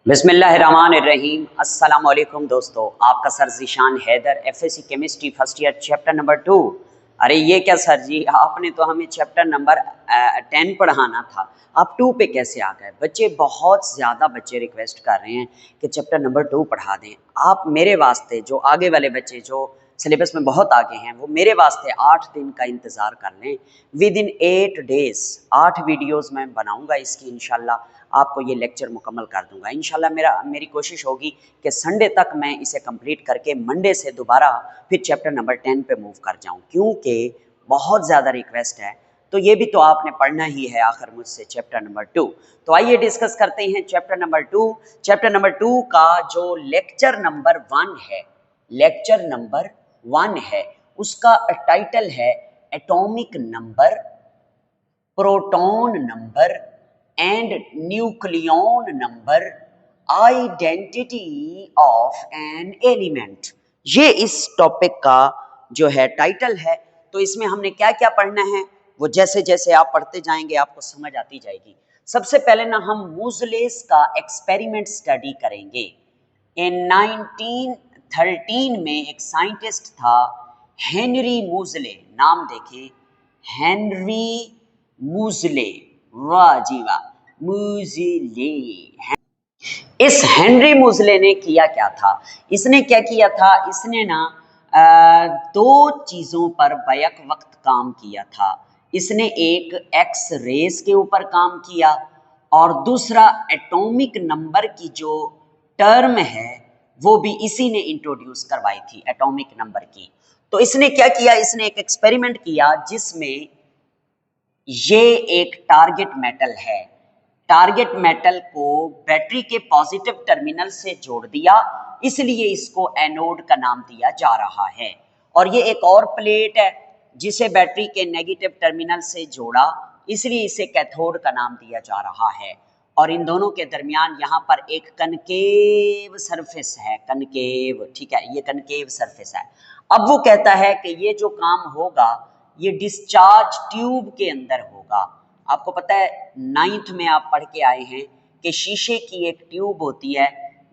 बिस्मिल्लाहिर्रहमानिर्रहीम। अस्सलाम वालेकुम दोस्तों, आपका sir Zeeshan Haider, FSc chemistry first year chapter number 2। अरे ये क्या सर जी, आपने तो हमें चैप्टर नंबर 10 पढ़ाना था, आप 2 पे कैसे आ गए? बच्चे बहुत ज़्यादा बच्चे रिक्वेस्ट कर रहे हैं कि चैप्टर नंबर 2 पढ़ा दें। आप मेरे वास्ते, जो आगे वाले बच्चे जो सिलेबस में बहुत आगे हैं, वो मेरे वास्ते 8 दिन का इंतज़ार कर लें। विद इन 8 डेज़ 8 वीडियोज़ मैं बनाऊँगा इसकी, इंशाल्लाह आपको ये लेक्चर मुकम्मल कर दूंगा। इंशाल्लाह मेरी कोशिश होगी कि संडे तक मैं इसे कंप्लीट करके मंडे से दोबारा फिर चैप्टर नंबर 10 पे मूव कर जाऊं, क्योंकि बहुत ज़्यादा रिक्वेस्ट है। तो ये भी तो आपने पढ़ना ही है आखिर मुझसे, चैप्टर नंबर 2। तो आइए डिस्कस करते हैं चैप्टर नंबर 2। चैप्टर नंबर 2 का जो लेक्चर नंबर 1 है, लेक्चर नंबर 1 है, उसका टाइटल है atomic number, proton number and nucleon number, identity of an element. ये इस टॉपिक का जो है टाइटल है। तो इसमें हमने क्या क्या पढ़ना है, वो जैसे जैसे आप पढ़ते जाएंगे आपको समझ आती जाएगी। सबसे पहले ना हम मूजलेस का एक्सपेरिमेंट स्टडी करेंगे। इन 1913 में एक साइंटिस्ट था हेनरी मूजले, नाम देखें, हेनरी मूजले, वाह जी वाह, मूजले। इस हेनरी मूजले ने किया क्या था, इसने क्या किया था, इसने ना दो चीज़ों पर बैक वक्त काम किया था। इसने एक एक्स रेस के ऊपर काम किया और दूसरा एटॉमिक नंबर की जो टर्म है वो भी इसी ने इंट्रोड्यूस करवाई थी, एटॉमिक नंबर की। तो इसने क्या किया, इसने एक एक्सपेरिमेंट किया जिसमें ये एक टारगेट मेटल है, टारगेट मेटल को बैटरी के पॉजिटिव टर्मिनल से जोड़ दिया, इसलिए इसको एनोड का नाम दिया जा रहा है। और ये एक और प्लेट है जिसे बैटरी के नेगेटिव टर्मिनल से जोड़ा, इसलिए इसे कैथोड का नाम दिया जा रहा है। और इन दोनों के दरमियान यहाँ पर एक कनकेव सरफेस है, कनकेव, ठीक है, ये कनकेव सरफेस है। अब वो कहता है कि ये जो काम होगा ये डिस्चार्ज ट्यूब के अंदर होगा। आपको पता है 9th में आप पढ़ के आए हैं कि शीशे की एक ट्यूब होती है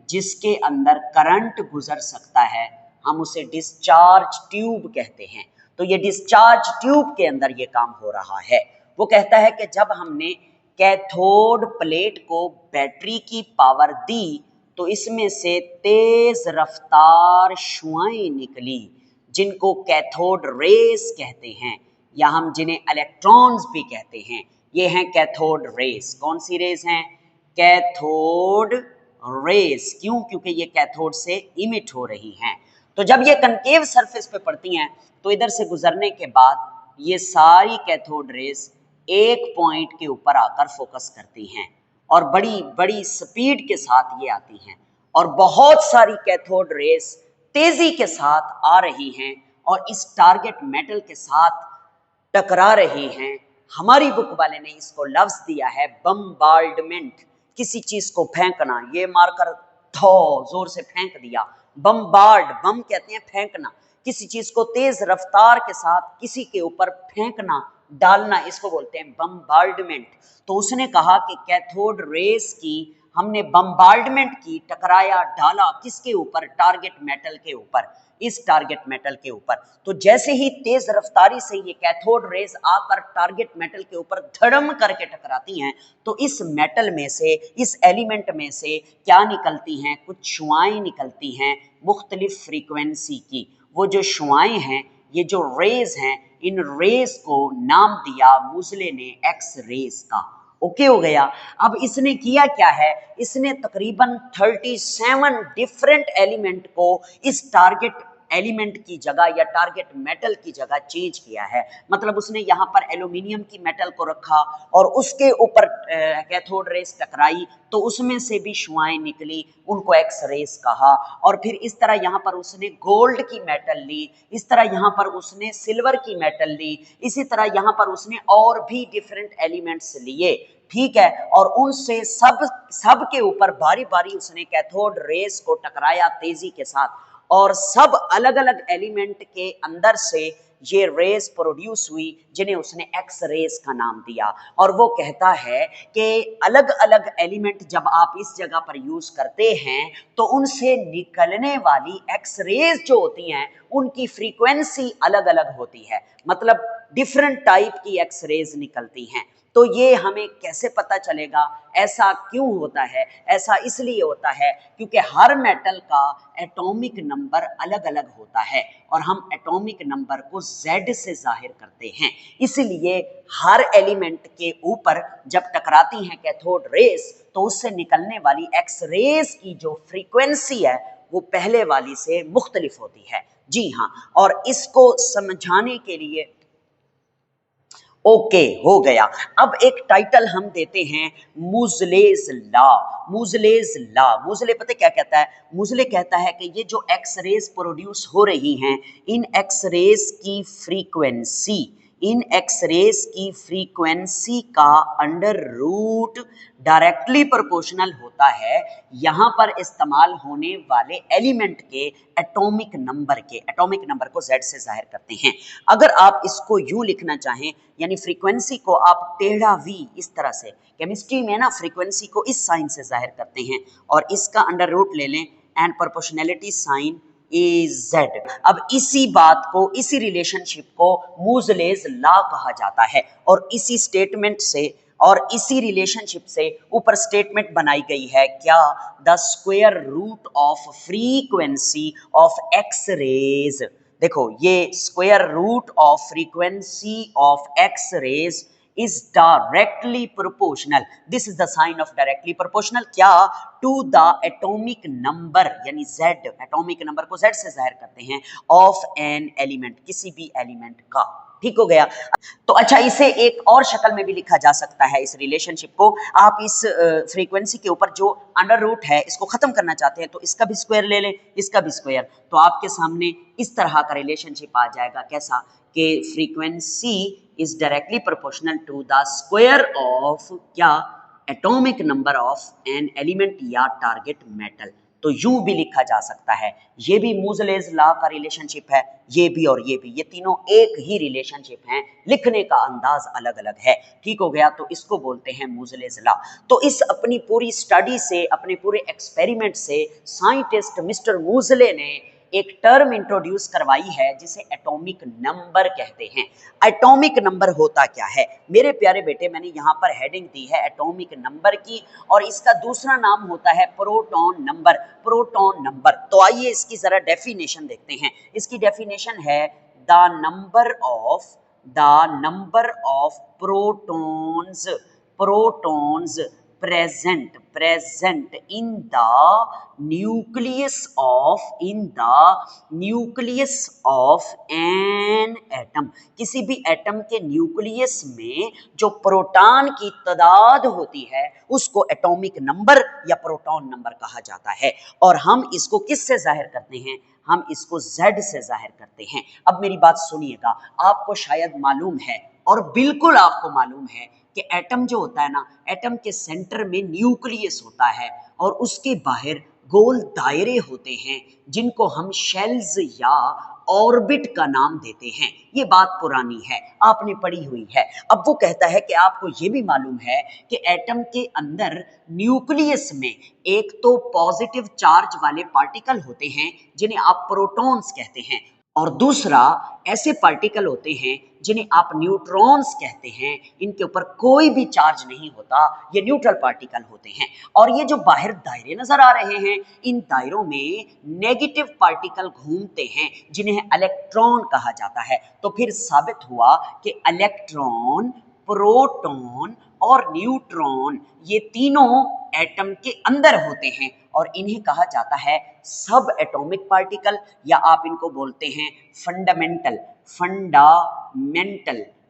जिसके अंदर करंट गुजर सकता है, हम उसे डिस्चार्ज ट्यूब कहते हैं। तो ये डिस्चार्ज ट्यूब के अंदर ये काम हो रहा है। वो कहता है कि जब हमने कैथोड प्लेट को बैटरी की पावर दी तो इसमें से तेज रफ्तार शुआएं निकली जिनको कैथोड रेस कहते हैं, या हम जिन्हें इलेक्ट्रॉन्स भी कहते हैं। ये हैं कैथोड रेस। कौन सी रेस हैं? Cathode rays. क्यों? क्योंकि ये कैथोड से इमिट हो रही हैं। तो जब ये कनकेव सरफेस पे पड़ती हैं तो इधर से गुजरने के बाद ये सारी कैथोड रेस एक पॉइंट के ऊपर आकर फोकस करती हैं और बड़ी बड़ी स्पीड के साथ ये आती हैं और बहुत सारी कैथोड रेस तेजी के साथ आ रही हैं और इस टारगेट मेटल के साथ टकरा रही हैं। हमारी बुक वाले ने इसको लफ्ज दिया है बम्बार्डमेंट, किसी चीज को फेंकना। ये मारकर थो जोर से फेंक दिया, बम्बार्ड, बम कहते हैं फेंकना, किसी चीज को तेज रफ्तार के साथ किसी के ऊपर फेंकना, डालना, इसको बोलते हैं बम्बार्डमेंट। तो उसने कहा कि कैथोड रेस की हमने बम्बार्डमेंट की, टकराया, डाला, किसके ऊपर? टारगेट मेटल के ऊपर, इस टारगेट मेटल के ऊपर। तो जैसे ही तेज रफ्तारी से ये कैथोड रेस आकर टारगेट मेटल के ऊपर धड़म करके टकराती हैं तो इस मेटल में से, इस एलिमेंट में से क्या निकलती हैं? कुछ शुआएं निकलती हैं मुख्तलिफ फ्रीक्वेंसी की। वो जो शुआएं हैं, ये जो रेज हैं, इन रेस को नाम दिया मूजले ने एक्स रेस का। ओके हो गया। अब इसने किया क्या है, इसने तकरीबन 37 डिफरेंट एलिमेंट को इस टारगेट एलिमेंट की जगह या टारगेट मेटल की जगह चेंज किया है। मतलब उसने यहाँ पर एल्यूमिनियम की मेटल को रखा और उसके ऊपर कैथोड रेस टकराई तो उसमें से भी शुआएं निकली, उनको एक्स रेस कहा। और फिर इस तरह यहाँ पर उसने गोल्ड की मेटल ली, इस तरह यहाँ पर उसने सिल्वर की मेटल ली, इसी तरह यहाँ पर उसने और भी डिफरेंट एलिमेंट्स लिए, ठीक है। और उनसे सब के ऊपर बारी बारी उसने कैथोड रेस को टकराया तेजी के साथ और सब अलग अलग एलिमेंट के अंदर से ये रेज प्रोड्यूस हुई जिन्हें उसने एक्स रेज का नाम दिया। और वो कहता है कि अलग अलग एलिमेंट जब आप इस जगह पर यूज करते हैं तो उनसे निकलने वाली एक्स रेज जो होती हैं उनकी फ्रीक्वेंसी अलग अलग होती है, मतलब डिफरेंट टाइप की एक्स रेज निकलती हैं। तो ये हमें कैसे पता चलेगा, ऐसा क्यों होता है? ऐसा इसलिए होता है क्योंकि हर मेटल का एटॉमिक नंबर अलग अलग होता है और हम एटॉमिक नंबर को Z से जाहिर करते हैं। इसलिए हर एलिमेंट के ऊपर जब टकराती हैं कैथोड रेस तो उससे निकलने वाली एक्स रेस की जो फ्रीक्वेंसी है वो पहले वाली से मुख्तलिफ होती है। जी हाँ, और इसको समझाने के लिए ओके हो गया। अब एक टाइटल हम देते हैं मुजलेज लॉ। मुजलेज लॉ, मुजले पता क्या कहता है? मुजले कहता है कि ये जो एक्स रेज प्रोड्यूस हो रही हैं इन एक्स रेज की फ्रीक्वेंसी, इन एक्स रेज की फ्रीक्वेंसी का अंडर रूट डायरेक्टली प्रोपोर्शनल होता है यहां पर इस्तेमाल होने वाले एलिमेंट के एटॉमिक नंबर के। एटॉमिक नंबर को Z से जाहिर करते हैं। अगर आप इसको यूं लिखना चाहें, यानी फ्रीक्वेंसी को आप टेढ़ा V इस तरह से, केमिस्ट्री में ना फ्रीक्वेंसी को इस साइन से जाहिर करते हैं और इसका अंडर रूट ले लें and proportionality sign is Z। अब इसी बात को, इसी रिलेशनशिप को मूजलेज लॉ कहा जाता है और इसी स्टेटमेंट से और इसी रिलेशनशिप से ऊपर स्टेटमेंट बनाई गई है क्या? The square root of frequency of X rays. देखो ये square root of frequency of X rays is directly proportional, this is the sign of directly proportional क्या? to the atomic number, यानी Z, एटॉमिक नंबर को Z से जाहिर करते हैं of an element, किसी भी एलिमेंट का। ठीक हो गया। तो अच्छा, इसे एक और शक्ल में भी लिखा जा सकता है इस रिलेशनशिप को। आप इस फ्रीक्वेंसी के ऊपर जो अंडर रूट है इसको खत्म करना चाहते हैं तो इसका भी स्क्वायर ले लें, इसका भी स्क्वायर, तो आपके सामने इस तरह का रिलेशनशिप आ जाएगा। कैसा? कि frequency is directly proportional to the square of क्या? Atomic number of an element या टारगेट मेटल। तो यूं भी लिखा जा सकता है। ये भी मूजलेज लॉ का रिलेशनशिप है, ये भी और ये भी, ये तीनों एक ही रिलेशनशिप हैं, लिखने का अंदाज अलग अलग है। ठीक हो गया, तो इसको बोलते हैं मूजलेज लॉ। तो इस अपनी पूरी स्टडी से, अपने पूरे एक्सपेरिमेंट से साइंटिस्ट मिस्टर मूजले ने एक टर्म इंट्रोड्यूस करवाई है जिसे एटॉमिक नंबर कहते हैं। एटॉमिक नंबर होता क्या है मेरे प्यारे बेटे? मैंने यहाँ पर हेडिंग दी है एटॉमिक नंबर की और इसका दूसरा नाम होता है प्रोटॉन नंबर। प्रोटॉन नंबर, तो आइए इसकी जरा डेफिनेशन देखते हैं। इसकी डेफिनेशन है the number of protons, protons present in the nucleus of an atom। किसी भी एटम के न्यूक्लियस में जो प्रोटॉन की तादाद होती है उसको एटॉमिक नंबर या प्रोटॉन नंबर कहा जाता है। और हम इसको किस से जाहिर करते हैं? हम इसको Z से जाहिर करते हैं। अब मेरी बात सुनिएगा, आपको शायद मालूम है और बिल्कुल आपको मालूम है कि एटम जो होता है ना, एटम के सेंटर में न्यूक्लियस होता है और उसके बाहर गोल दायरे होते हैं जिनको हम शेल्स या ऑर्बिट का नाम देते हैं। ये बात पुरानी है, आपने पढ़ी हुई है। अब वो कहता है कि आपको ये भी मालूम है कि एटम के अंदर न्यूक्लियस में एक तो पॉजिटिव चार्ज वाले पार्टिकल होते हैं जिन्हें आप प्रोटॉन्स कहते हैं और दूसरा ऐसे पार्टिकल होते हैं जिन्हें आप न्यूट्रॉन्स कहते हैं। इनके ऊपर कोई भी चार्ज नहीं होता, ये न्यूट्रल पार्टिकल होते हैं। और ये जो बाहर दायरे नजर आ रहे हैं, इन दायरों में नेगेटिव पार्टिकल घूमते हैं जिन्हें इलेक्ट्रॉन कहा जाता है। तो फिर साबित हुआ कि इलेक्ट्रॉन, प्रोटॉन और न्यूट्रॉन ये तीनों एटम के अंदर होते हैं और इन्हें कहा जाता है सब एटॉमिक पार्टिकल, या आप इनको बोलते हैं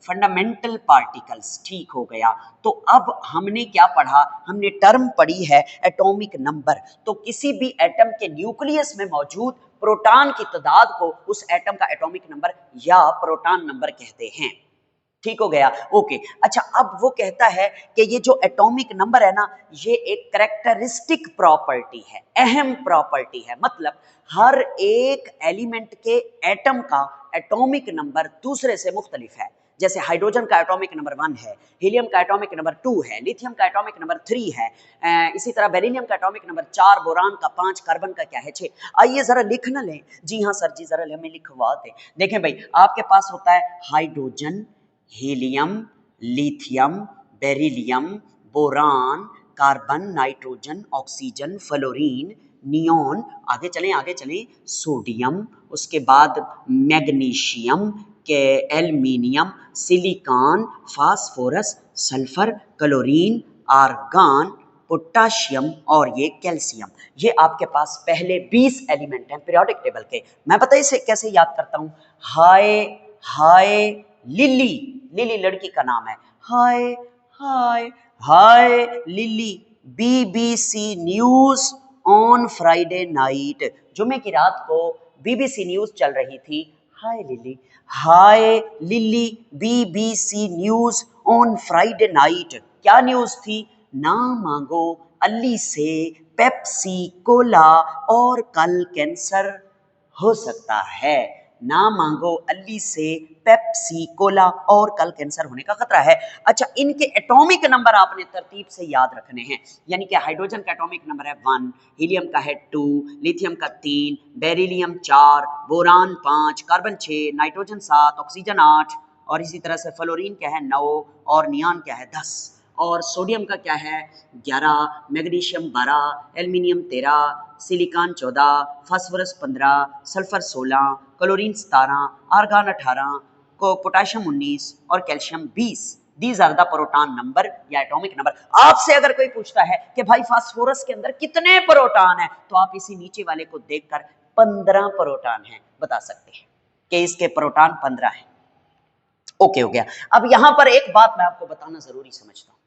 फंडामेंटल पार्टिकल्स। ठीक हो गया। तो अब हमने क्या पढ़ा? हमने टर्म पढ़ी है एटॉमिक नंबर। तो किसी भी एटम के न्यूक्लियस में मौजूद प्रोटॉन की तादाद को उस एटम का एटॉमिक नंबर या प्रोटॉन नंबर कहते हैं। ठीक हो गया, ओके। अच्छा, अब वो कहता है कि ये जो एटॉमिक नंबर है ना, ये एक कैरेक्टरिस्टिक प्रॉपर्टी है, अहम प्रॉपर्टी है। मतलब हर एक एलिमेंट के एटम का एटॉमिक नंबर दूसरे से मुख्तलिफ है। जैसे हाइड्रोजन का एटॉमिक नंबर 1 है, हीलियम का एटॉमिक नंबर 2 है, लिथियम का एटॉमिक नंबर 3 है, इसी तरह बेरिलियम का एटॉमिक नंबर 4, बोरान का 5, कार्बन का क्या है 6। आइए जरा लिख न लें। जी हाँ सर जी, जरा हमें लिखवा दें। देखें भाई, आपके पास होता है hydrogen, helium, lithium, beryllium, boron, carbon, nitrogen, oxygen, fluorine, neon, आगे चलें, सोडियम, उसके बाद मैग्नीशियम के, aluminium, silicon, phosphorus, sulphur, chlorine, argon, potassium और ये कैल्शियम। ये आपके पास पहले 20 एलिमेंट हैं पीरियोडिक टेबल के। मैं पता है इसे कैसे याद करता हूं। हाय हाय लिली, लिली लड़की का नाम है। Hi hi hi Lily, BBC news on Friday night. जुमे की रात को बीबीसी न्यूज चल रही थी। Hi Lily, hi Lily, BBC news on Friday night. क्या न्यूज थी? ना मांगो अल्ली से पेप्सी कोला और कल कैंसर हो सकता है। ना मांगो अल्ली से पेप्सी कोला और कल कैंसर होने का खतरा है। अच्छा, इनके एटॉमिक नंबर आपने तरतीब से याद रखने हैं। यानी कि हाइड्रोजन का एटॉमिक नंबर है 1, हीलियम का है 2, लिथियम का 3, beryllium 4, boron 5, carbon 6, nitrogen 7, oxygen 8 और इसी तरह से फ्लोरीन क्या है 9 और नियॉन क्या है 10 और सोडियम का क्या है 11, magnesium 12, aluminium 13, silicon 14, phosphorus 15, sulphur 16, chlorine 17, argon 18, को पोटाशियम 19 और calcium 20। These are the proton number या एटॉमिक नंबर। आपसे अगर कोई पूछता है कि भाई फास्फोरस के अंदर कितने प्रोटॉन हैं, तो आप इसी नीचे वाले को देखकर 15 प्रोटॉन हैं बता सकते हैं कि इसके प्रोटॉन 15 हैं। ओके हो गया। अब यहां पर एक बात मैं आपको बताना जरूरी समझता हूं,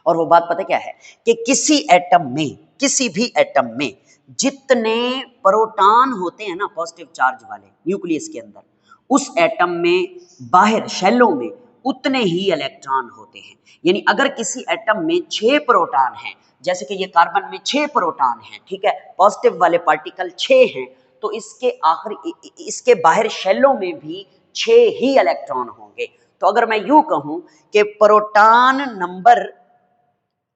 और वो बात पता क्या है कि किसी एटम में, किसी भी एटम में जितने प्रोटॉन होते हैं ना पॉजिटिव चार्ज वाले न्यूक्लियस के अंदर, उस एटम में बाहर शेलों में उतने ही इलेक्ट्रॉन होते हैं। यानी अगर किसी एटम में 6 प्रोटॉन हैं, जैसे कि ये कार्बन में 6 प्रोटॉन हैं, ठीक है, पॉजिटिव वाले पार्टिकल 6 हैं, तो इसके आखिरी, इसके बाहर शेलों में भी 6 ही इलेक्ट्रॉन होंगे। तो अगर मैं यूं कहूं कि प्रोटॉन नंबर,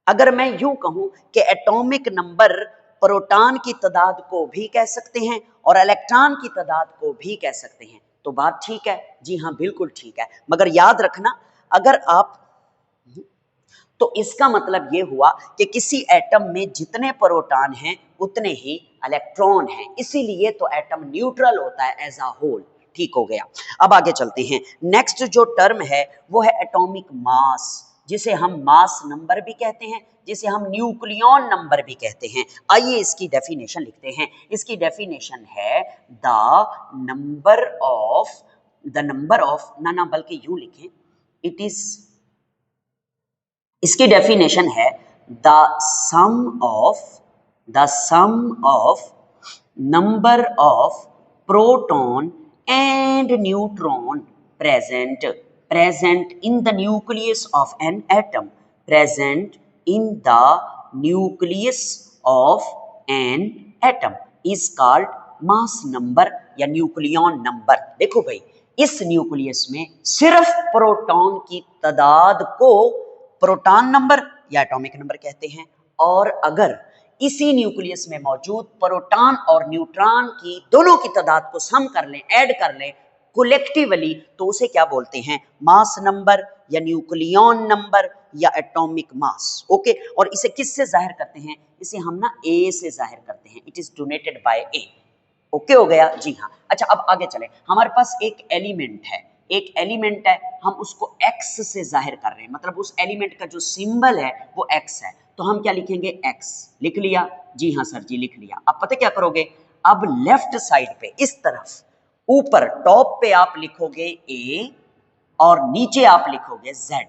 अगर मैं यूं कहूं कि एटॉमिक नंबर प्रोटॉन की तादाद को भी कह सकते हैं और इलेक्ट्रॉन की तादाद को भी कह सकते हैं, तो बात ठीक है। जी हाँ, बिल्कुल ठीक है। मगर याद रखना, अगर आप, तो इसका मतलब यह हुआ कि किसी एटम में जितने प्रोटॉन हैं उतने ही इलेक्ट्रॉन हैं, इसीलिए तो एटम न्यूट्रल होता है एज अ होल। ठीक हो गया। अब आगे चलते हैं। नेक्स्ट जो टर्म है वो है एटॉमिक मास, जिसे हम मास नंबर भी कहते हैं, जिसे हम न्यूक्लियॉन नंबर भी कहते हैं। आइए इसकी डेफिनेशन लिखते हैं। इसकी डेफिनेशन है द नंबर ऑफ ना बल्कि यूं लिखें, इट इज, इसकी डेफिनेशन है the sum of number of proton and neutron present in the nucleus of an atom, present in the nucleus of an atom is called mass number या nucleon number. देखो भाई, इस nucleus में सिर्फ proton की तादाद को प्रोटॉन नंबर या एटॉमिक नंबर कहते हैं, और अगर इसी न्यूक्लियस में मौजूद प्रोटॉन और न्यूट्रॉन की दोनों की तादाद को सम कर लें, ऐड कर लें कोलेक्टिवली, तो उसे क्या बोलते हैं? मास नंबर या न्यूक्लियॉन नंबर या एटॉमिक मास। ओके, और इसे किससे जाहिर करते हैं? इसे हम ना ए से जाहिर करते हैं। It is donated bye A. Okay हो गया। जी हाँ। अच्छा, अब आगे चलें। हमारे पास एक एलिमेंट है, एक एलिमेंट है, हम उसको एक्स से जाहिर कर रहे हैं, मतलब उस एलिमेंट का जो सिंबल है वो एक्स है, तो हम क्या लिखेंगे? एक्स। लिख लिया? जी हाँ सर जी, लिख लिया। अब पता क्या करोगे? अब लेफ्ट साइड पे इस तरफ ऊपर टॉप पे आप लिखोगे ए और नीचे आप लिखोगे जेड।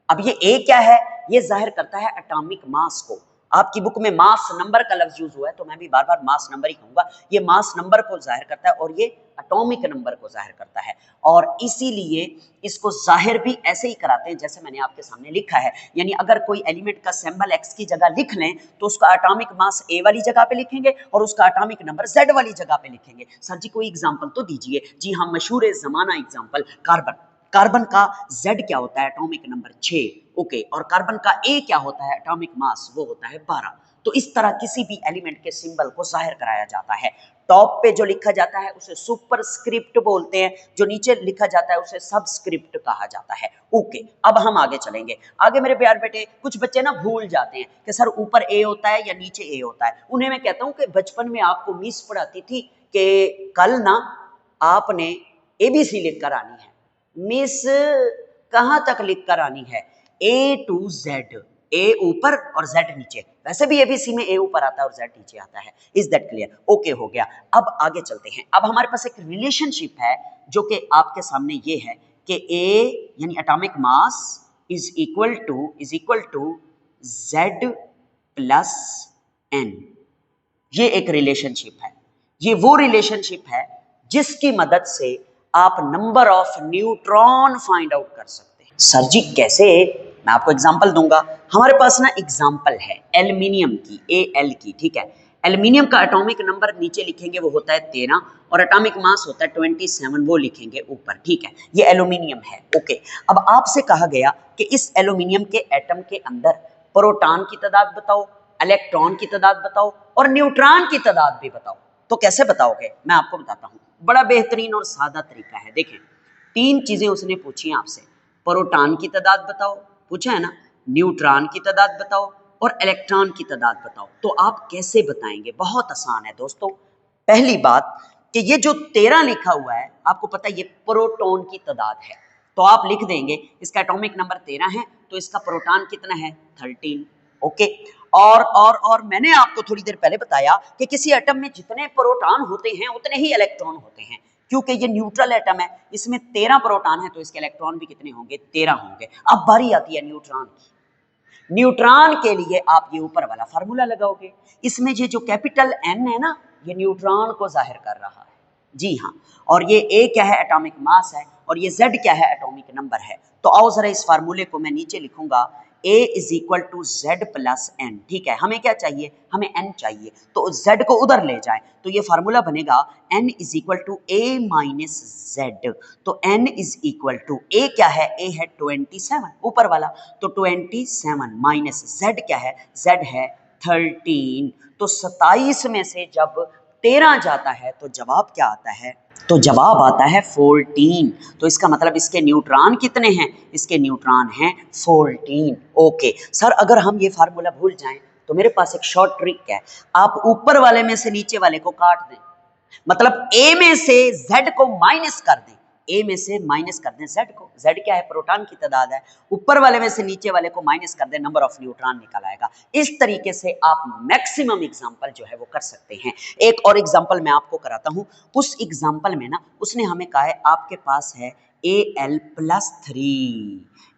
अब ये ए क्या है? ये जाहिर करता है एटॉमिक मास को, आपकी बुक में मास नंबर का लफ्ज यूज हुआ है तो मैं भी बार बार मास नंबर ही कहूंगा। ये मास नंबर को जाहिर करता है और ये एटॉमिक नंबर को जाहिर करता है, और इसीलिए इसको जाहिर भी ऐसे ही कराते हैं जैसे मैंने आपके सामने लिखा है। यानी अगर कोई एलिमेंट का सिंबल x की जगह लिख लें तो उसका एटॉमिक मास a वाली जगह पे लिखेंगे और उसका एटॉमिक नंबर z वाली जगह पे लिखेंगे। सर जी कोई एग्जांपल तो दीजिए। जी हाँ, मशहूर जमाना एग्जांपल कार्बन। कार्बन का Z क्या होता है? Atomic number 6। ओके, और कार्बन का A क्या होता है? एटॉमिक मास, वो होता है 12। तो इस तरह किसी भी एलिमेंट के सिंबल को जाहिर कराया जाता है। टॉप पे जो लिखा जाता है उसे सुपरस्क्रिप्ट बोलते हैं, जो नीचे लिखा जाता है उसे सबस्क्रिप्ट कहा जाता है। ओके, अब हम आगे चलेंगे। आगे मेरे प्यार बेटे, कुछ बच्चे ना भूल जाते हैं कि सर ऊपर A होता है या नीचे A होता है। उन्हें मैं कहता हूं कि बचपन में आपको मिस पढ़ाती थी कि कल ना आपने ABC लिख कर आनी है। मिस कहां तक लिख कर आनी है? A to Z, A ऊपर और Z नीचे। वैसे भी ABC में A ऊपर आता है और Z नीचे आता है। Is that clear? ओके, हो गया। अब आगे चलते हैं। अब हमारे पास एक रिलेशनशिप है जो कि आपके सामने ये है कि A यानी atomic mass is equal to Z plus N। ये एक रिलेशनशिप है। ये वो रिलेशनशिप है जिसकी मदद से आप number of neutron find out कर सकते हैं। सर जी कैसे? मैं आपको एग्जांपल दूंगा। हमारे पास ना एग्जांपल है एल्युमिनियम की, Al की, ठीक है। एल्युमिनियम का एटॉमिक नंबर नीचे लिखेंगे वो होता है 13 और एटॉमिक मास होता है 27, वो लिखेंगे ऊपर, ठीक है। ये एल्युमिनियम है। ओके, अब आपसे कहा गया कि इस एल्युमिनियम के एटम के अंदर प्रोटॉन की तादाद बताओ, इलेक्ट्रॉन की तादाद बताओ और न्यूट्रॉन की तादाद भी बताओ। तो कैसे बताओगे? मैं आपको बताता हूं। बड़ा बेहतरीन और सादा तरीका है। देखें, 3 चीजें उसने पूछी आपसे। प्रोटॉन की तादाद बताओ, पूछा है ना, न्यूट्रॉन की तादाद बताओ और इलेक्ट्रॉन की तादाद बताओ। तो आप कैसे बताएंगे? बहुत आसान है दोस्तों। पहली बात कि ये जो 13 लिखा हुआ है, आपको पता है ये प्रोटॉन की तादाद है, तो आप लिख देंगे इसका एटॉमिक नंबर 13 है तो इसका प्रोटॉन कितना है? 13। ओके, और मैंने आपको थोड़ी देर पहले बताया कि किसी एटम में जितने प्रोटॉन होते हैं उतने ही इलेक्ट्रॉन होते हैं, क्योंकि ये न्यूट्रल एटम है। इसमें 13 प्रोटॉन है तो इसके इलेक्ट्रॉन भी कितने होंगे? 13 होंगे। अब बारी आती है न्यूट्रॉन की। न्यूट्रॉन के लिए आप ये ऊपर वाला फार्मूला लगाओगे। इसमें ये जो कैपिटल N है ना, ये न्यूट्रॉन को जाहिर कर रहा है। जी हाँ, और ये A क्या है? एटॉमिक मास है, और ये Z क्या है? एटॉमिक नंबर है। तो आओ जरा इस फार्मूले को मैं नीचे लिखूंगा, A is equal to Z plus N, ठीक है। हमें क्या चाहिए? हमें N चाहिए, तो Z को उधर ले जाए तो ये फार्मूला बनेगा N is equal to A minus Z। तो N is equal to A क्या है? A है 27 ऊपर वाला, तो 27 माइनस Z क्या है? Z है 13। तो 27 में से जब 13 जाता है तो जवाब क्या आता है? तो जवाब आता है 14। तो इसका मतलब इसके न्यूट्रॉन कितने हैं? इसके न्यूट्रॉन हैं 14। ओके सर, अगर हम ये फार्मूला भूल जाएं तो मेरे पास एक शॉर्ट ट्रिक है। आप ऊपर वाले में से नीचे वाले को काट दें, मतलब A में से Z को माइनस कर दें। A में से माइनस कर दें Z को। Z क्या है? प्रोटॉन की तादाद है। ऊपर वाले में से नीचे वाले को माइनस कर दें, नंबर ऑफ न्यूट्रॉन निकल आएगा। इस तरीके से आप मैक्सिमम एग्जांपल जो है वो कर सकते हैं। एक और एग्जांपल मैं आपको कराता हूं। उस एग्जांपल में ना उसने हमें कहा है आपके पास है Al+3।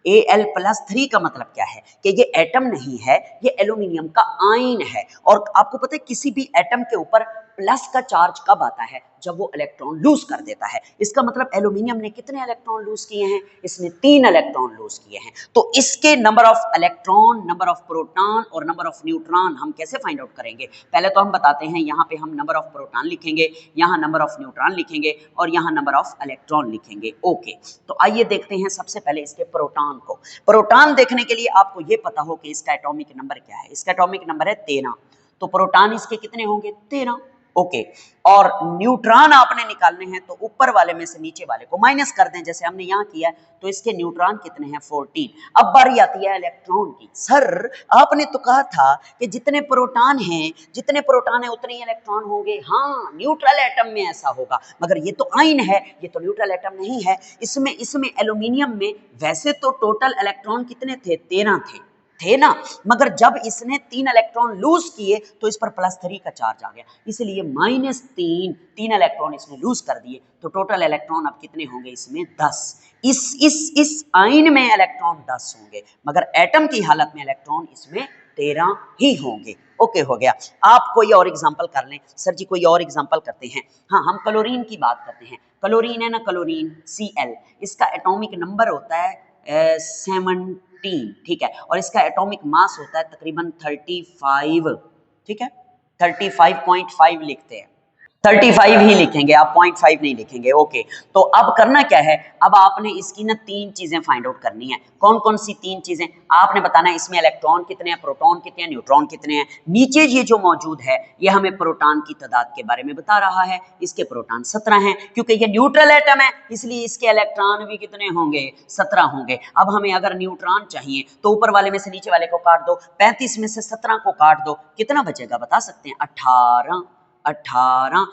Al+3 का मतलब क्या है कि ये एटम नहीं है, ये एल्यूमिनियम का आयन है। और आपको पता है किसी भी एटम के ऊपर प्लस का चार्ज कब आता है? जब वो इलेक्ट्रॉन लूज कर देता है। इसका मतलब एल्यूमिनियम ने कितने इलेक्ट्रॉन लूज किए हैं? इसने 3 इलेक्ट्रॉन लूज किए हैं। तो इसके number of electron, number of proton और नंबर ऑफ न्यूट्रॉन हम कैसे फाइंड आउट करेंगे? पहले तो हम बताते हैं, यहाँ पे हम नंबर ऑफ प्रोटॉन लिखेंगे, यहाँ नंबर ऑफ न्यूट्रॉन लिखेंगे और यहाँ नंबर ऑफ इलेक्ट्रॉन लिखेंगे। ओके, तो आइए देखते हैं सबसे पहले इसके प्रोटॉन को। प्रोटॉन देखने के लिए आपको ये पता हो कि इसका एटॉमिक नंबर क्या है। इसका एटॉमिक नंबर है 13, तो प्रोटॉन इसके कितने होंगे? 13। ओके, और न्यूट्रॉन आपने निकालने हैं तो ऊपर वाले में से नीचे वाले को माइनस कर दें, जैसे हमने यहां किया है। तो इसके न्यूट्रॉन कितने हैं? 14। अब बारी आती है इलेक्ट्रॉन की। सर आपने तो कहा था कि जितने प्रोटॉन हैं उतने ही इलेक्ट्रॉन होंगे। हाँ, न्यूट्रल एटम में ऐसा होगा, मगर ये तो आयन है, ये तो न्यूट्रल एटम नहीं है। इसमें एल्यूमिनियम में वैसे तो टोटल इलेक्ट्रॉन कितने थे? 13 थे ना, मगर जब इसने 3 इलेक्ट्रॉन लूज किए तो इस पर +3 का चार्ज आ गया, इसलिए -3 इलेक्ट्रॉन इसने लूज कर दिए। तो टोटल इलेक्ट्रॉन अब कितने होंगे? इसमें 10। इस आयन में इलेक्ट्रॉन 10 होंगे, मगर एटम की हालत में इलेक्ट्रॉन इसमें 13 ही होंगे। ओके हो गया। आप कोई और एग्जांपल कर लें। सर जी कोई और एग्जांपल करते हैं। हाँ, हम क्लोरीन की बात करते हैं। क्लोरीन है ना, क्लोरीन Cl, इसका एटॉमिक नंबर होता है 17, ठीक है, और इसका एटॉमिक मास होता है तकरीबन 35, ठीक है, 35.5 लिखते हैं। 35 ही लिखेंगे आप, 0.5 नहीं लिखेंगे। ओके, तो अब करना क्या है, अब आपने इसकी ना 3 चीजें फाइंड आउट करनी है। कौन कौन सी 3 चीजें आपने बताना है? इसमें इलेक्ट्रॉन कितने हैं, प्रोटॉन कितने हैं, न्यूट्रॉन कितने हैं। नीचे ये जो मौजूद है ये हमें प्रोटॉन की तादाद के बारे में बता रहा है। इसके प्रोटॉन 17 हैं, क्योंकि ये न्यूट्रल एटम है इसलिए इसके इलेक्ट्रॉन भी कितने होंगे, 17 होंगे। अब हमें अगर न्यूट्रॉन चाहिए तो ऊपर वाले में से नीचे वाले को काट दो, 35 में से 17 को काट दो, कितना बचेगा बता सकते हैं? 18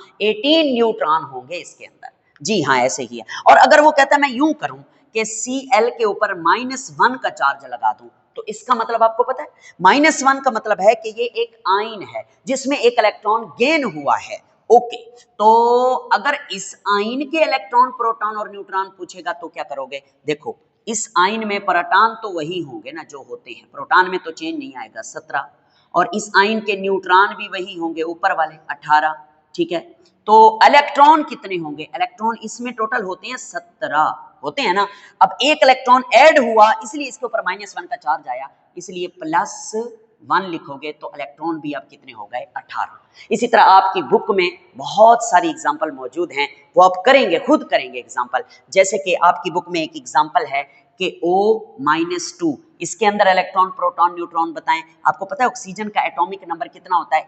न्यूट्रॉन होंगे इसके अंदर। जी हाँ, ऐसे ही है। और अगर वो कहता है मैं यूं करूं कि Cl के ऊपर -1 का चार्ज लगा दूं, तो इसका मतलब आपको पता है, -1 का मतलब है कि ये एक आयन है जिसमें एक इलेक्ट्रॉन गेन हुआ है। ओके, तो अगर इस आयन के इलेक्ट्रॉन, प्रोटॉन और न्यूट्रॉन पूछेगा तो क्या करोगे? देखो, इस आयन में प्रोटॉन तो वही होंगे ना जो होते हैं, प्रोटॉन में तो चेंज नहीं आएगा 17, और इस आयन के न्यूट्रॉन भी वही होंगे ऊपर वाले 18, ठीक है। तो इलेक्ट्रॉन कितने होंगे? इलेक्ट्रॉन इसमें टोटल होते हैं 17 होते हैं ना। अब एक इलेक्ट्रॉन ऐड हुआ इसलिए इसके ऊपर -1 का चार्ज आया, इसलिए +1 लिखोगे तो इलेक्ट्रॉन भी अब कितने हो गए? 18। इसी तरह आपकी बुक में बहुत सारी एग्जांपल मौजूद हैं, वो आप करेंगे, खुद करेंगे एग्जांपल। जैसे कि आपकी बुक में एक एग्जांपल है कि O-2, इसके अंदर इलेक्ट्रॉन, प्रोटॉन, न्यूट्रॉन बताएं। आपको पता है ऑक्सीजन का एटॉमिक नंबर कितना होता है?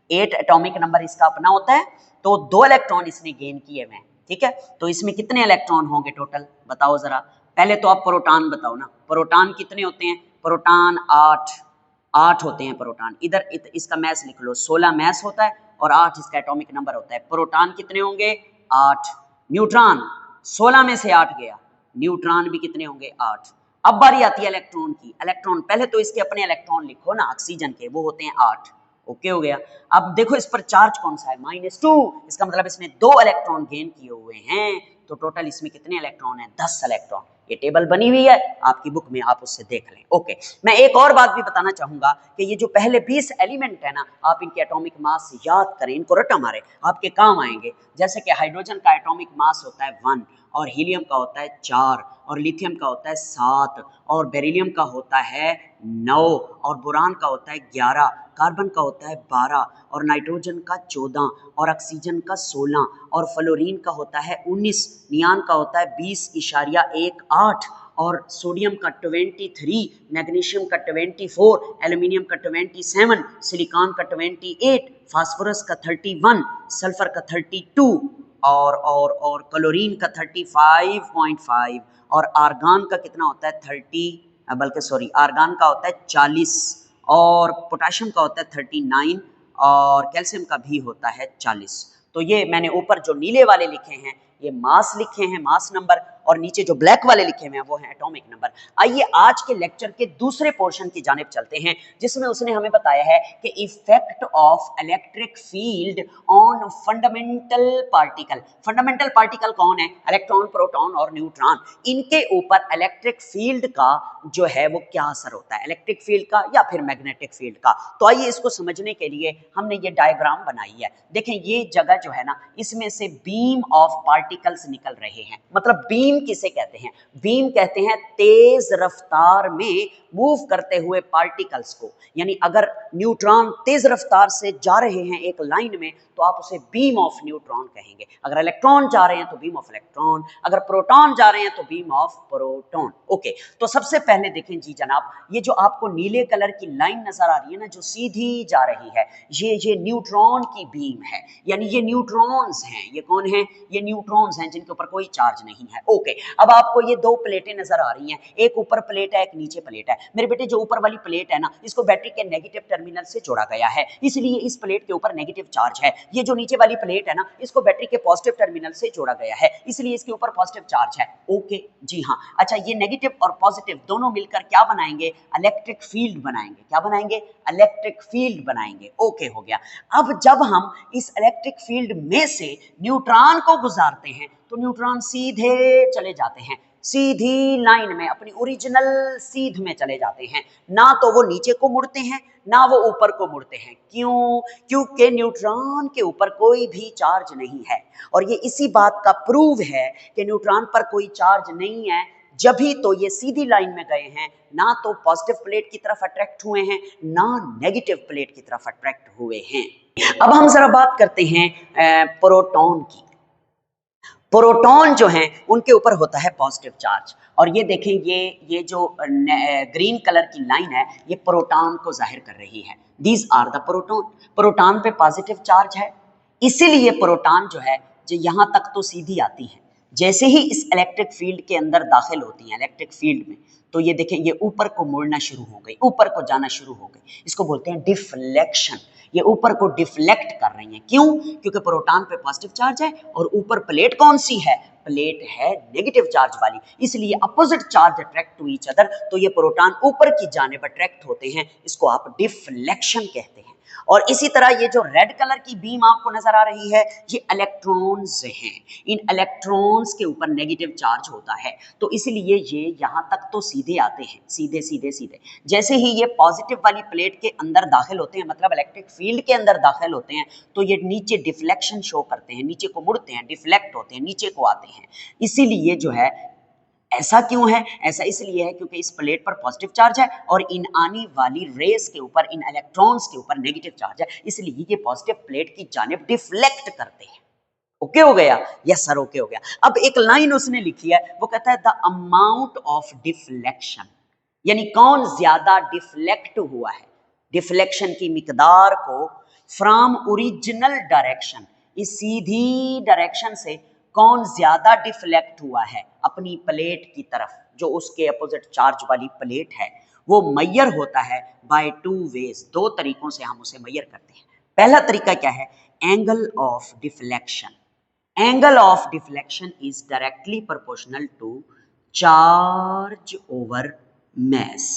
8 एटॉमिक नंबर इसका अपना होता है। तो 2 इलेक्ट्रॉन इसने गेन किए हुए हैं, ठीक है। तो इसमें कितने इलेक्ट्रॉन होंगे टोटल, बताओ जरा। पहले तो आप प्रोटॉन बताओ ना, प्रोटॉन कितने होते हैं? प्रोटॉन 8 होते हैं प्रोटॉन। इधर इसका मैस लिख लो, 16 मैस होता है और 8 इसका एटॉमिक नंबर होता है। प्रोटॉन कितने होंगे? 8। न्यूट्रॉन 16 में से 8 गया, न्यूट्रॉन भी कितने होंगे? 8। अब बारी आती है इलेक्ट्रॉन की। इलेक्ट्रॉन पहले तो इसके अपने इलेक्ट्रॉन लिखो ना, ऑक्सीजन के, वो होते हैं 8। ओके हो गया। अब देखो इस पर चार्ज कौन सा है? -2, इसका मतलब इसने 2 इलेक्ट्रॉन गेन किए हुए हैं। तो टोटल इसमें कितने इलेक्ट्रॉन है? 10 इलेक्ट्रॉन। ये टेबल बनी हुई है आपकी बुक में, आप उससे देख लें। ओके, मैं एक और बात भी बताना चाहूंगा कि ये जो पहले 20 एलिमेंट है ना, आप इनके एटॉमिक मास याद करें, इनको रटा मारे, आपके काम आएंगे। जैसे कि हाइड्रोजन का एटॉमिक मास होता है 1, और हीलियम का होता है 4, और लिथियम का होता है 7, और बेरिलियम का होता है 9, और बोरान का होता है 11, कार्बन का होता है 12, और नाइट्रोजन का 14, और ऑक्सीजन का 16, और फ्लोरीन का होता है 19, नियान का होता है 20.18, और सोडियम का 23, मैग्नीशियम का 24, एल्यूमिनियम का 27, सिलिकॉन का 28, फास्फोरस का 31, सल्फर का 32, और क्लोरीन का 35.5, और आर्गन का कितना होता है? 30, बल्कि सॉरी, आर्गन का होता है 40, और पोटेशियम का होता है 39, और कैल्शियम का भी होता है 40। तो ये मैंने ऊपर जो नीले वाले लिखे हैं ये मास लिखे हैं, मास नंबर, और नीचे जो ब्लैक वाले लिखे हुए हैं वो है एटॉमिक नंबर। आइए आज के लेक्चर के दूसरे पोर्शन की जानिब चलते हैं, जिसमें उसने हमें बताया है कि effect of electric field on fundamental particle. Fundamental particle कौन है? इलेक्ट्रॉन, प्रोटॉन और न्यूट्रॉन। इनके ऊपर इलेक्ट्रिक फील्ड का जो है वो क्या असर होता है, इलेक्ट्रिक फील्ड का या फिर मैग्नेटिक फील्ड का। तो आइए इसको समझने के लिए हमने ये डायग्राम बनाई है। देखें ये जगह जो है ना, इसमें से बीम ऑफ पार्टिकल्स निकल रहे हैं। मतलब बीम किसे कहते हैं? बीम कहते हैं तेज रफ्तार में मूव करते हुए पार्टिकल्स को। यानी अगर न्यूट्रॉन तेज रफ्तार से जा रहे हैं एक लाइन में तो आप उसे बीम ऑफ न्यूट्रॉन कहेंगे। अगर इलेक्ट्रॉन जा रहे हैं तो बीम ऑफ इलेक्ट्रॉन, अगर प्रोटॉन जा रहे हैं तो बीम ऑफ प्रोटॉन। ओके, तो सबसे पहले देखें जी जनाब, ये जो आपको नीले कलर की लाइन नजर आ रही है ना, जो सीधी जा रही है, ये न्यूट्रॉन की बीम है। यानी ये न्यूट्रॉन्स हैं। ये कौन है? ये न्यूट्रॉन्स हैं जिनके ऊपर कोई चार्ज नहीं है। ओके, अब आपको ये 2 प्लेटें नजर आ रही हैं, एक ऊपर प्लेट है, एक नीचे प्लेट है। मेरे बेटे जो ऊपर वाली प्लेट है ना, इसको बैटरी के नेगेटिव टर्मिनल से जोड़ा गया है, इसलिए इस प्लेट के ऊपर नेगेटिव चार्ज है। ये जो नीचे वाली प्लेट है ना, इसको बैटरी के पॉजिटिव टर्मिनल से जोड़ा गया है, इसलिए इसके ऊपर पॉजिटिव चार्ज है। ओके जी हाँ। अच्छा, ये नेगेटिव और पॉजिटिव दोनों मिलकर क्या बनाएंगे? इलेक्ट्रिक फील्ड बनाएंगे। क्या बनाएंगे? इलेक्ट्रिक फील्ड बनाएंगे। ओके हो गया। अब जब हम इस इलेक्ट्रिक फील्ड में से न्यूट्रॉन को गुजारते हैं तो न्यूट्रॉन सीधे चले जाते हैं, सीधी लाइन में अपनी ओरिजिनल सीध में चले जाते हैं, ना तो वो नीचे को मुड़ते हैं ना वो ऊपर को मुड़ते हैं। क्यों? क्योंकि न्यूट्रॉन के ऊपर कोई भी चार्ज नहीं है, और ये इसी बात का प्रूव है कि न्यूट्रॉन पर कोई चार्ज नहीं है जब भी तो ये सीधी लाइन में गए हैं, ना तो पॉजिटिव प्लेट की तरफ अट्रैक्ट हुए हैं ना नेगेटिव प्लेट की तरफ अट्रैक्ट हुए हैं। अब हम जरा बात करते हैं प्रोटॉन की। प्रोटॉन जो हैं उनके ऊपर होता है पॉजिटिव चार्ज, और ये देखें ये जो ग्रीन कलर की लाइन है ये प्रोटॉन को जाहिर कर रही है। These are the proton. Proton पे पॉजिटिव चार्ज है, इसीलिए प्रोटॉन जो है जो यहाँ तक तो सीधी आती है, जैसे ही इस इलेक्ट्रिक फील्ड के अंदर दाखिल होती हैं इलेक्ट्रिक फील्ड में, तो ये देखें ये ऊपर को मुड़ना शुरू हो गई, ऊपर को जाना शुरू हो गई। इसको बोलते हैं डिफ्लेक्शन। ये ऊपर को डिफ्लेक्ट कर रही हैं। क्यों? क्योंकि प्रोटॉन पे पॉजिटिव चार्ज है और ऊपर प्लेट कौन सी है? प्लेट है नेगेटिव चार्ज वाली, इसलिए opposite charge attract to each other, तो ये प्रोटॉन ऊपर की जानिब अट्रैक्ट होते हैं। इसको आप डिफ्लेक्शन कहते हैं। और इसी तरह ये जो रेड कलर की बीम आपको नजर आ रही है ये इलेक्ट्रॉन्स हैं। इन इलेक्ट्रॉन्स के ऊपर नेगेटिव चार्ज होता है, तो इसलिए ये यहाँ तक तो सीधे आते हैं, सीधे सीधे सीधे। जैसे ही ये पॉजिटिव वाली प्लेट के अंदर दाखिल होते हैं, मतलब इलेक्ट्रिक फील्ड के अंदर दाखिल होते हैं, तो ये नीचे डिफ्लेक्शन शो करते हैं, नीचे को मुड़ते हैं, डिफ्लेक्ट होते हैं, नीचे को आते हैं। इसीलिए जो है ऐसा क्यों है? ऐसा इसलिए है क्योंकि इस प्लेट पर पॉजिटिव चार्ज है और इन आने वाली रेस के ऊपर, इन इलेक्ट्रॉन्स के ऊपर नेगेटिव चार्ज है, इसलिए ये पॉजिटिव प्लेट की जानिब डिफ्लेक्ट करते हैं। ओके हो गया? यस सर, ओके हो गया। अब एक लाइन उसने लिखी है, वो कहता है द अमाउंट ऑफ डिफ्लेक्शन, यानी कौन ज्यादा डिफ्लेक्ट हुआ है, डिफ्लेक्शन की मिकदार को फ्रॉम ओरिजिनल डायरेक्शन, इस सीधी डायरेक्शन से कौन ज्यादा डिफ्लेक्ट हुआ है अपनी प्लेट की तरफ, जो उसके अपोजिट चार्ज वाली प्लेट है, वो मैयर होता है बाय टू वेज। दो तरीकों से हम उसे मैयर करते हैं। पहला तरीका क्या है? Angle of deflection. Angle of deflection is directly proportional to charge over mass.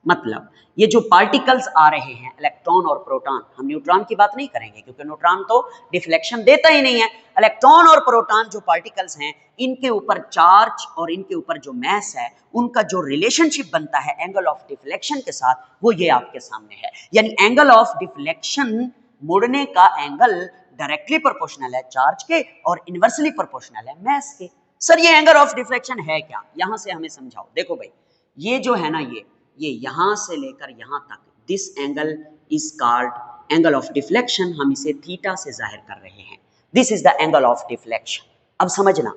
मतलब ये जो पार्टिकल्स आ रहे हैं इलेक्ट्रॉन और प्रोटॉन, हम न्यूट्रॉन की बात नहीं करेंगे क्योंकि न्यूट्रॉन तो डिफ्लेक्शन देता ही नहीं है। इलेक्ट्रॉन और प्रोटॉन जो पार्टिकल्स हैं, इनके ऊपर चार्ज और इनके ऊपर जो मास है, उनका जो रिलेशनशिप बनता है एंगल ऑफ डिफ्लेक्शन के साथ, वो ये आपके सामने है। यानी एंगल ऑफ डिफ्लेक्शन, मुड़ने का एंगल डायरेक्टली प्रोपोर्शनल है चार्ज के और इनवर्सली प्रोपोर्शनल है मास के। सर ये एंगल ऑफ डिफ्लेक्शन है क्या? यहां से हमें समझाओ। देखो भाई, ये जो है ना, ये यहां से लेकर यहां तक, this angle is called angle of deflection. हम इसे थीटा से जाहिर कर रहे हैं। This is the angle of deflection. अब समझना,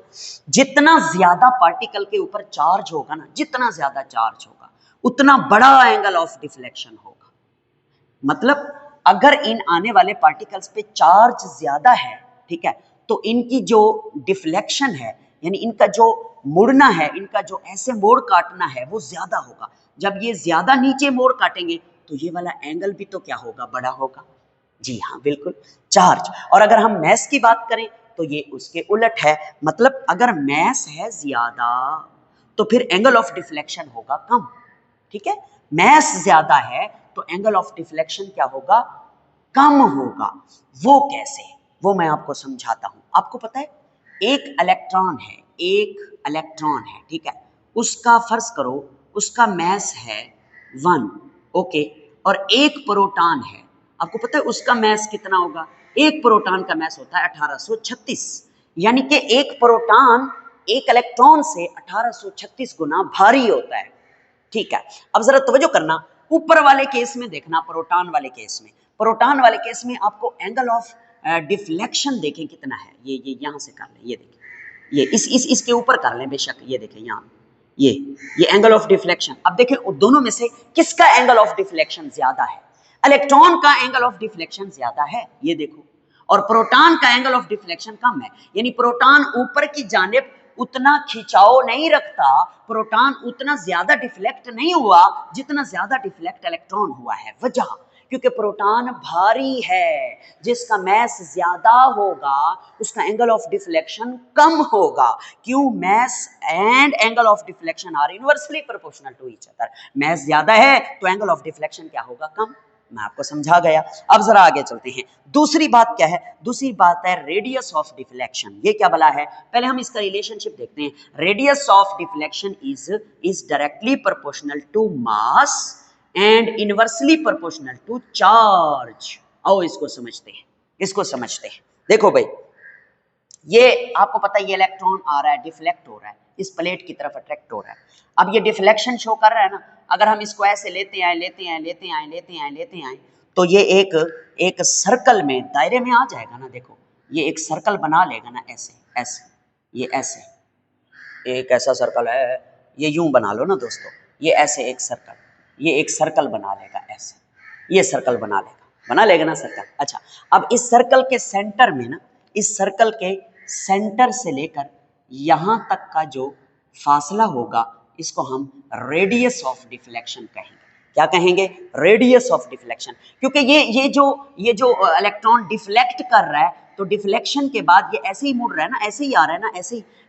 जितना ज्यादा पार्टिकल के ऊपर चार्ज होगा ना, जितना ज्यादा चार्ज होगा उतना बड़ा एंगल ऑफ डिफ्लेक्शन होगा। मतलब अगर इन आने वाले पार्टिकल्स पे चार्ज ज्यादा है, ठीक है, तो इनकी जो डिफ्लेक्शन है, यानी इनका जो मुड़ना है, इनका जो ऐसे मोड़ काटना है, वो ज्यादा होगा। जब ये ज्यादा नीचे मोड़ काटेंगे तो ये वाला एंगल भी तो क्या होगा? बड़ा होगा। जी हाँ, बिल्कुल, चार्ज। और अगर हम मास की बात करें तो ये उसके उलट है। मतलब अगर मास है ज्यादा तो फिर एंगल ऑफ डिफ्लेक्शन होगा कम। ठीक है, मास ज्यादा है तो एंगल ऑफ डिफ्लेक्शन क्या होगा? कम होगा। वो कैसे? वो मैं आपको समझाता हूं। आपको पता है, एक इलेक्ट्रॉन है, एक इलेक्ट्रॉन है, ठीक है, उसका फर्ज करो उसका मास है 1, ओके, और एक प्रोटॉन है, आपको पता है उसका मास कितना होगा? एक प्रोटॉन का मास होता है 1836, यानी कि एक प्रोटॉन एक इलेक्ट्रॉन से 1836 गुना भारी होता है। ठीक है, अब जरा तवज्जो करना, ऊपर वाले केस में देखना, प्रोटॉन वाले केस में, प्रोटॉन वाले केस में आपको एंगल ऑफ डिफ्लेक्शन देखें कितना है। ये यहां से कर लें, ये देखें, ये इसके ऊपर कर लें, बेशक ये देखें यहाँ, ये एंगल ऑफ डिफ्लेक्शन। अब देखें दोनों में से किसका एंगल ऑफ डिफ्लेक्शन ज्यादा है? इलेक्ट्रॉन का एंगल ऑफ डिफ्लेक्शन ज्यादा है, ये देखो, और प्रोटॉन का एंगल ऑफ डिफ्लेक्शन कम है। यानी प्रोटॉन ऊपर की जानिब उतना खिंचाव नहीं रखता, प्रोटॉन उतना ज्यादा डिफ्लेक्ट नहीं हुआ जितना ज्यादा डिफ्लेक्ट इलेक्ट्रॉन हुआ है। वजह, क्योंकि प्रोटॉन भारी है, जिसका मास ज्यादा होगा उसका एंगल ऑफ डिफ्लेक्शन कम होगा। क्यों? Mass and angle of deflection are inversely proportional to each other. Mass ज्यादा है तो एंगल ऑफ डिफ्लेक्शन क्या होगा? कम। मैं आपको समझा गया। अब जरा आगे चलते हैं। दूसरी बात क्या है? दूसरी बात है रेडियस ऑफ डिफ्लेक्शन। ये क्या बला है? पहले हम इसका रिलेशनशिप देखते हैं। Radius of deflection is directly proportional to mass and inversely proportional to charge. आओ इसको समझते हैं, इसको समझते हैं। देखो भाई, ये आपको पता है, ये इलेक्ट्रॉन आ रहा है, डिफ्लेक्ट हो रहा है, इस प्लेट की तरफ अट्रैक्ट हो रहा है। अब ये डिफ्लेक्शन शो कर रहा है ना। अगर हम इसको ऐसे लेते आए लेते आए लेते आए लेते आए लेते आए तो ये एक सर्कल में, दायरे में आ जाएगा ना। देखो ये एक सर्कल बना लेगा ना, ऐसे ऐसे, ये ऐसे एक ऐसा सर्कल है, ये यूं बना लो ना दोस्तों, ये ऐसे एक सर्कल, ये एक सर्कल बना लेगा ऐसे, ये सर्कल बना लेगा ना सर्कल। अच्छा, अब इस सर्कल के सेंटर में ना, इस सर्कल के सेंटर से लेकर यहां तक का जो फासला होगा, इसको हम रेडियस ऑफ डिफ्लेक्शन कहेंगे। क्या कहेंगे? Radius of deflection. क्योंकि ये जो इलेक्ट्रॉन डिफ्लेक्ट कर रहा है, तो डिफ्लेक्शन के बाद ये ऐसे ही मुड़ रहा है ना, ऐसे ही आ रहा है ना,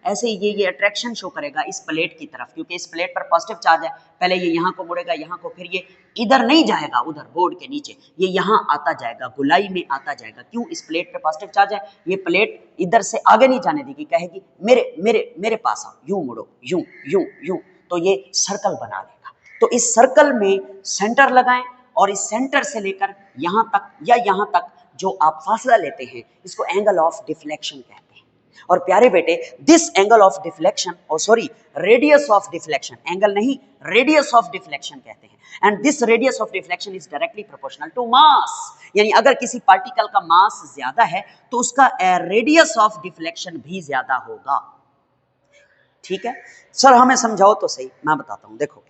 ऐसे ही ये अट्रैक्शन शो करेगा इस प्लेट की तरफ, क्योंकि इस प्लेट पर पॉजिटिव चार्ज है। पहले ये यहाँ को मुड़ेगा, यहाँ को, फिर ये इधर नहीं जाएगा, उधर बोर्ड के नीचे, ये यहाँ आता जाएगा, गोलाई में आता जाएगा। क्यों? इस प्लेट पे पॉजिटिव चार्ज है। ये प्लेट इधर से आगे नहीं जाने देगी, कहेगी मेरे मेरे मेरे पास आओ, यूं मुड़ो, यूं यूं यूं, तो ये सर्कल बना लेगा। तो इस सर्कल में सेंटर लगाएं और इस सेंटर से लेकर यहां तक या यहां तक जो आप फासला लेते हैं, इसको एंगल ऑफ डिफ्लेक्शन कहते हैं। और प्यारे बेटे, this angle of deflection, radius of deflection, angle नहीं, रेडियस ऑफ डिफ्लेक्शन कहते हैं। And this radius of deflection is directly proportional to mass. यानी अगर किसी पार्टिकल का मास ज्यादा है तो उसका रेडियस ऑफ डिफ्लेक्शन भी ज्यादा होगा। ठीक है सर, हमें समझाओ तो सही, मैं बताता हूं। देखो,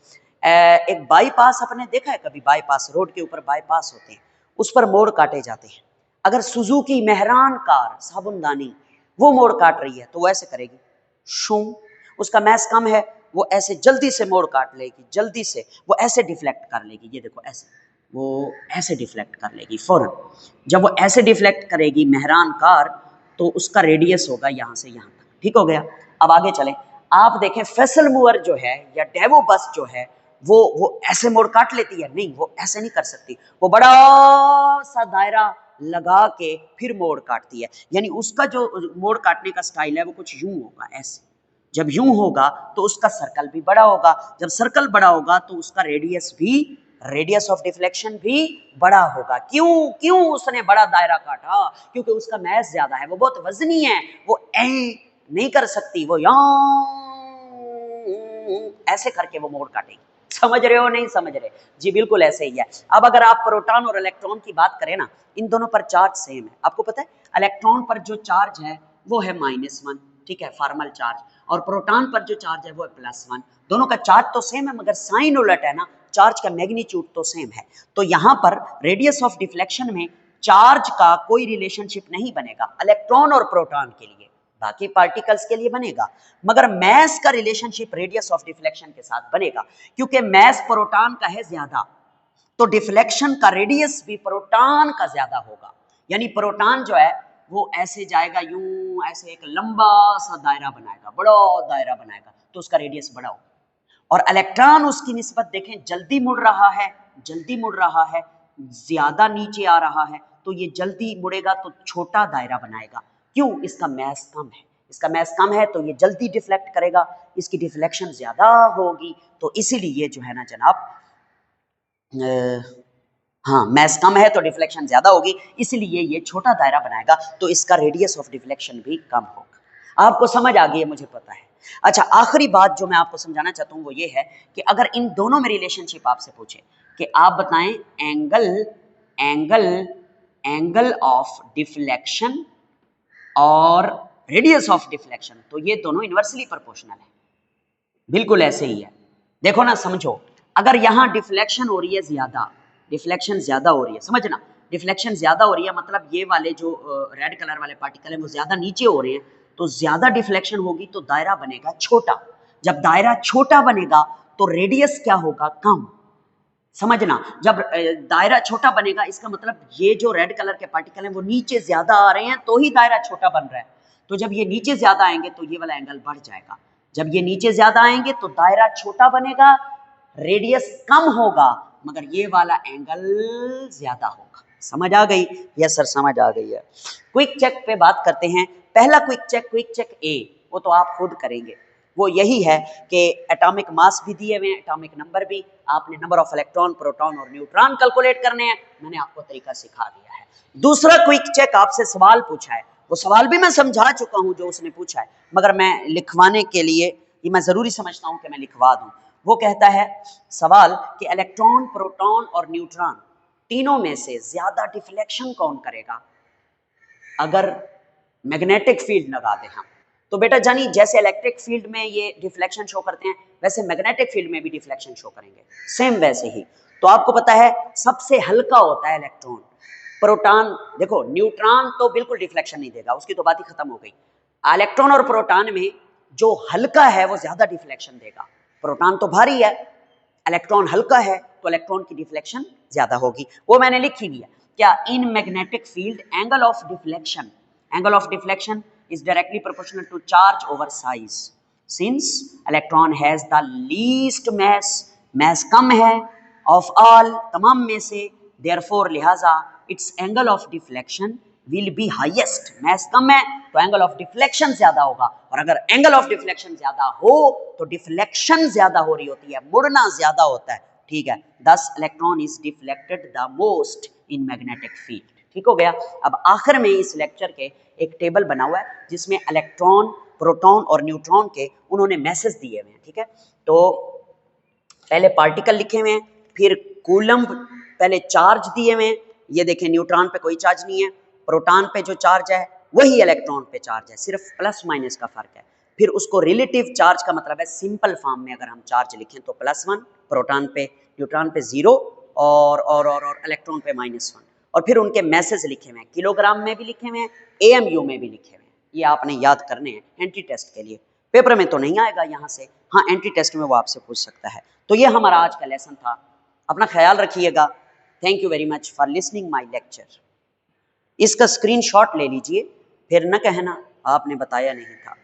एक बाईपास, आपने देखा है कभी? बाईपास, रोड के ऊपर बाईपास होते हैं, उस पर मोड़ काटे जाते हैं। अगर सुजुकी मेहरान कार साबुनदानी वो मोड़ काट रही है तो वो ऐसे करेगी, शू, उसका मैस कम है, वो ऐसे जल्दी से मोड़ काट लेगी, जल्दी से वो ऐसे डिफ्लेक्ट कर लेगी। ये देखो ऐसे, वो ऐसे डिफ्लेक्ट कर लेगी फौरन। जब वो ऐसे डिफ्लेक्ट करेगी मेहरान कार, तो उसका रेडियस होगा यहाँ से यहाँ तक। ठीक हो गया? अब आगे चलें। आप देखें फेसल मूवर जो है या डेवो बस जो है, वो ऐसे मोड़ काट लेती है? नहीं, वो ऐसे नहीं कर सकती, वो बड़ा सा दायरा लगा के फिर मोड़ काटती है। यानी उसका जो मोड़ काटने का स्टाइल है वो कुछ यूं होगा, ऐसे। जब यूं होगा तो उसका सर्कल भी बड़ा होगा, जब सर्कल बड़ा होगा तो उसका रेडियस ऑफ डिफ्लेक्शन भी बड़ा होगा। क्यों उसने बड़ा दायरा काटा? क्योंकि उसका मैस ज्यादा है, वो बहुत वजनी है, वो नहीं कर सकती, वो ऐसे करके वो मोड़ काटेगी। समझ रहे हो? नहीं समझ रहे? जी बिल्कुल ऐसे ही है। अब अगर आप प्रोटॉन और इलेक्ट्रॉन की बात करें ना, इन दोनों पर चार्ज सेम है। आपको पता है इलेक्ट्रॉन पर जो चार्ज है वो है -1, ठीक है, फॉर्मल चार्ज, और प्रोटॉन पर जो चार्ज है वो है +1। दोनों का चार्ज तो सेम है, मगर साइन उलट है ना, चार्ज का मैग्नीट्यूड तो सेम है। तो यहां पर रेडियस ऑफ डिफ्लेक्शन में चार्ज का कोई रिलेशनशिप नहीं बनेगा इलेक्ट्रॉन और प्रोटॉन के लिए, बाकी पार्टिकल्स के लिए बनेगा, मगर मैस का रिलेशनशिप रेडियस ऑफ डिफ्लेक्शन के साथ बनेगा। क्योंकि मैस प्रोटॉन का है ज्यादा, तो डिफ्लेक्शन का रेडियस भी प्रोटॉन का ज्यादा होगा। यानी प्रोटॉन जो है वो ऐसे जाएगा, यूं ऐसे एक लंबा सा दायरा बनाएगा, बड़ा दायरा बनाएगा, तो उसका रेडियस बड़ा होगा। और इलेक्ट्रॉन उसकी निस्बत देखें, जल्दी मुड़ रहा है, ज्यादा नीचे आ रहा है, तो ये जल्दी मुड़ेगा तो छोटा दायरा बनाएगा। क्यों? इसका मैस कम है, तो ये जल्दी डिफ्लेक्ट करेगा, इसकी डिफ्लेक्शन ज्यादा होगी। तो इसीलिए जो है ना जनाब, हाँ, मैस कम है तो डिफ्लेक्शन ज्यादा होगी, इसलिए ये छोटा दायरा बनाएगा, तो इसका रेडियस ऑफ डिफ्लेक्शन भी कम होगा। आपको समझ आ गई है, मुझे पता है। अच्छा, आखिरी बात जो मैं आपको समझाना चाहता हूँ वो ये है कि अगर इन दोनों में रिलेशनशिप आपसे पूछे कि आप बताएं एंगल ऑफ डिफ्लेक्शन और रेडियस ऑफ डिफ्लेक्शन, तो ये दोनों इनवर्सली प्रोपोर्शनल है। बिल्कुल ऐसे ही है। देखो ना, समझो, अगर यहां डिफ्लेक्शन हो रही है ज्यादा, समझना, डिफ्लेक्शन ज्यादा हो रही है, मतलब ये वाले जो रेड कलर वाले पार्टिकल हैं वो ज्यादा नीचे हो रहे हैं, तो ज्यादा डिफ्लेक्शन होगी तो दायरा बनेगा छोटा। जब दायरा छोटा बनेगा तो रेडियस क्या होगा? कम। समझना, जब दायरा छोटा बनेगा, इसका मतलब ये जो रेड कलर के पार्टिकल हैं वो नीचे ज्यादा आ रहे हैं, तो ही दायरा छोटा बन रहा है। तो जब ये नीचे ज्यादा आएंगे तो ये वाला एंगल बढ़ जाएगा। जब ये नीचे ज्यादा आएंगे तो दायरा छोटा बनेगा, रेडियस कम होगा, मगर ये वाला एंगल ज्यादा होगा। समझ आ गई? यस सर समझ आ गई है। क्विक चेक पे बात करते हैं। पहला क्विक चेक ए, वो तो आप खुद करेंगे। वो यही है कि एटॉमिक मास भी दिए हुए हैं, एटॉमिक नंबर भी, आपने नंबर ऑफ इलेक्ट्रॉन, प्रोटॉन और न्यूट्रॉन कैलकुलेट करने हैं। मैंने आपको तरीका सिखा दिया है। दूसरा क्विक चेक आपसे सवाल पूछा है, वो सवाल भी मैं समझा चुका हूं जो उसने पूछा है, मगर मैं लिखवाने के लिए ये मैं जरूरी समझता हूं कि मैं लिखवा दूं। वो कहता है सवाल कि इलेक्ट्रॉन, प्रोटॉन और न्यूट्रॉन तीनों में से ज्यादा डिफ्लेक्शन कौन करेगा अगर मैग्नेटिक फील्ड लगा दें हम। तो बेटा जानिए, जैसे इलेक्ट्रिक फील्ड में ये डिफ्लेक्शन शो करते हैं, वैसे मैग्नेटिक फील्ड में भी डिफ्लेक्शन शो करेंगे, सेम वैसे ही। तो आपको पता है सबसे हल्का होता है इलेक्ट्रॉन। प्रोटॉन, देखो न्यूट्रॉन तो बिल्कुल डिफ्लेक्शन नहीं देगा, उसकी तो बात ही खत्म हो गई। इलेक्ट्रॉन और प्रोटॉन में जो हल्का है वो ज्यादा डिफ्लेक्शन देगा। प्रोटॉन तो भारी है, इलेक्ट्रॉन हल्का है, तो इलेक्ट्रॉन की डिफ्लेक्शन ज्यादा होगी। वो मैंने लिखी भी है क्या, in magnetic field angle of deflection is directly proportional to charge over size. Since electron has the least mass कम है of all, तमाम में से, therefore लिहाजा its angle of deflection will be highest. mass कम है तो angle of deflection ज्यादा होगा, और अगर angle of deflection ज्यादा हो तो deflection ज्यादा हो रही होती है, मुड़ना ज्यादा होता है, ठीक है। Thus electron is deflected the most in magnetic field. ठीक हो गया। अब आखिर में इस लेक्चर के एक टेबल बना हुआ है जिसमें इलेक्ट्रॉन, प्रोटॉन और न्यूट्रॉन के उन्होंने मैसेज दिए हुए हैं, ठीक है। तो पहले पार्टिकल लिखे हुए हैं, फिर कूलम्ब, पहले चार्ज दिए हुए हैं। ये देखें न्यूट्रॉन पे कोई चार्ज नहीं है, प्रोटॉन पे जो चार्ज है वही इलेक्ट्रॉन पे चार्ज है, सिर्फ प्लस माइनस का फर्क है। फिर उसको रिलेटिव चार्ज का मतलब है सिंपल फॉर्म में अगर हम चार्ज लिखें तो +1 प्रोटॉन पे, न्यूट्रॉन पे 0 और इलेक्ट्रॉन पे -1। और फिर उनके मैसेज लिखे हुए हैं, किलोग्राम में भी लिखे हुए हैं, AMU में भी लिखे हुए हैं। ये आपने याद करने हैं एंटी टेस्ट के लिए। पेपर में तो नहीं आएगा यहाँ से, हाँ एंटी टेस्ट में वो आपसे पूछ सकता है। तो ये हमारा आज का लेसन था। अपना ख्याल रखिएगा। Thank you very much for listening my lecture. इसका स्क्रीनशॉट ले लीजिए, फिर न कहना आपने बताया नहीं था।